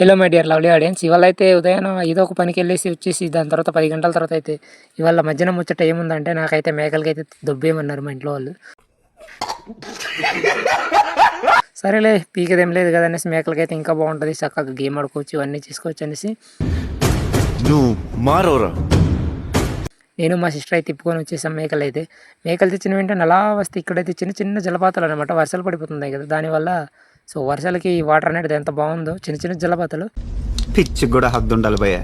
Hello my dear lovely audience, ఇవాళ అయితే ఉదయం ఏదో ఒక పనికి వెళ్ళేసి వచ్చేసి దాని తర్వాత 10 గంటల తర్వాత అయితే ఇవాళ మధ్యాహ్నం ముచ్చట ఏముందంటే నాకైతే మేకలకైతే దొబ్బేయమన్నారు మా ఇంట్లో వాళ్ళు. సరేలే పీకదేం లేదు కదా అనేసి మేకలకైతే ఇంకా బాగుంటుంది, చక్కగా గేమ్ ఆడుకోవచ్చు, ఇవన్నీ చేసుకోవచ్చు అనేసి నేను మా సిస్టర్ అయితే తిప్పుకొని వచ్చేసాం. మేకలు తెచ్చిన వెంటనే అలా వస్తే ఇక్కడైతే చిన్న చిన్న జలపాతాలు అనమాట, వర్షాలు పడిపోతున్నాయి కదా దానివల్ల. సో వర్షాలకి వాటర్ అనేది ఎంత బాగుందో, చిన్న చిన్న జలపాతాలు. పిచ్చి కూడా హద్దు ఉండాలి భయ్య.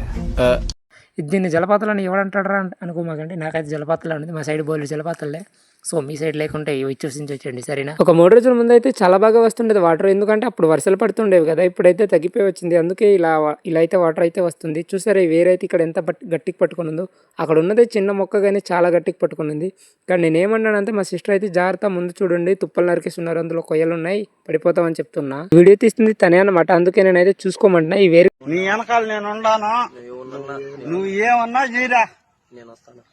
దీన్ని జలపాతాలని ఎవడంటాడరా అనుకోమాకండి, నాకైతే జలపాతాలు అనేది మా సైడ్ బోర్లు జలపాతాలే. సో మీ సైడ్ లేకుంటే ఇవి చూసించండి సరేనా. ఒక 3 రోజుల ముందు అయితే చాలా బాగా వస్తుండేది వాటర్, ఎందుకంటే అప్పుడు వర్షాలు పడుతుండేవి కదా, ఇప్పుడైతే తగ్గిపోయి వచ్చింది. అందుకే ఇలా అయితే వాటర్ అయితే వస్తుంది. చూసారా ఈ వేరైతే ఇక్కడ ఎంత గట్టికి పట్టుకుని ఉందో, అక్కడ ఉన్నదే చిన్న మొక్క కానీ చాలా గట్టికి పట్టుకుని ఉంది. కానీ నేనేమన్నానంటే మా సిస్టర్ అయితే జాగ్రత్త ముందు చూడండి, తుప్పలు నరికేస్తున్నారు, అందులో కొయ్యలు ఉన్నాయి, పడిపోతామని చెప్తున్నా. వీడియో తీస్తుంది తనే అనమాట, అందుకే నేనైతే చూసుకోమంటున్నా. ఈ వేరే నీ వెనకాల నేను ఉండాను, నువ్వు ఏమన్నా చేయరా,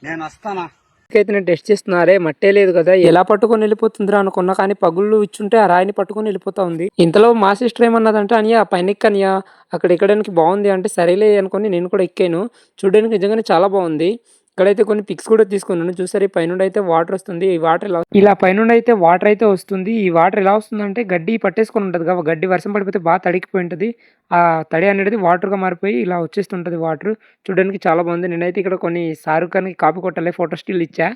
నేను వస్తానా. అయితే నేను టెస్ట్ చేస్తున్నారే, మట్టే లేదు కదా, ఎలా పట్టుకొని వెళ్ళిపోతుందిరా అనుకున్నా, కానీ పగుళ్ళు ఇచ్చుంటే ఆ రాయిని పట్టుకొని వెళ్ళిపోతా ఉంది. ఇంతలో మా సిస్టర్ ఏమన్నదంటే, అనియా పైన ఎక్కనియా, అక్కడ ఎక్కడానికి బాగుంది అంటే సరేలే అనుకుని నేను కూడా ఎక్కాను. చూడడానికి నిజంగానే చాలా బాగుంది. ఇక్కడైతే కొన్ని పిక్స్ కూడా తీసుకున్నాను. చూసారు, ఈ పైనుండి అయితే వాటర్ వస్తుంది. ఈ వాటర్ ఇలా పైనుండి అయితే వాటర్ అయితే వస్తుంది. ఈ వాటర్ ఎలా వస్తుందంటే గడ్డి పట్టేసుకొని ఉంటుంది కదా, గడ్డి వర్షం పడిపోతే బాగా తడికిపోయి ఉంటుంది. ఆ తడి అనేది వాటర్గా మారిపోయి ఇలా వచ్చేస్తుంటుంది వాటర్. చూడడానికి చాలా బాగుంది. నేనైతే ఇక్కడ కొన్ని షారుఖ్ ఖాన్కి కాపీ కొట్టాలి ఫోటో స్టిల్ ఇచ్చా.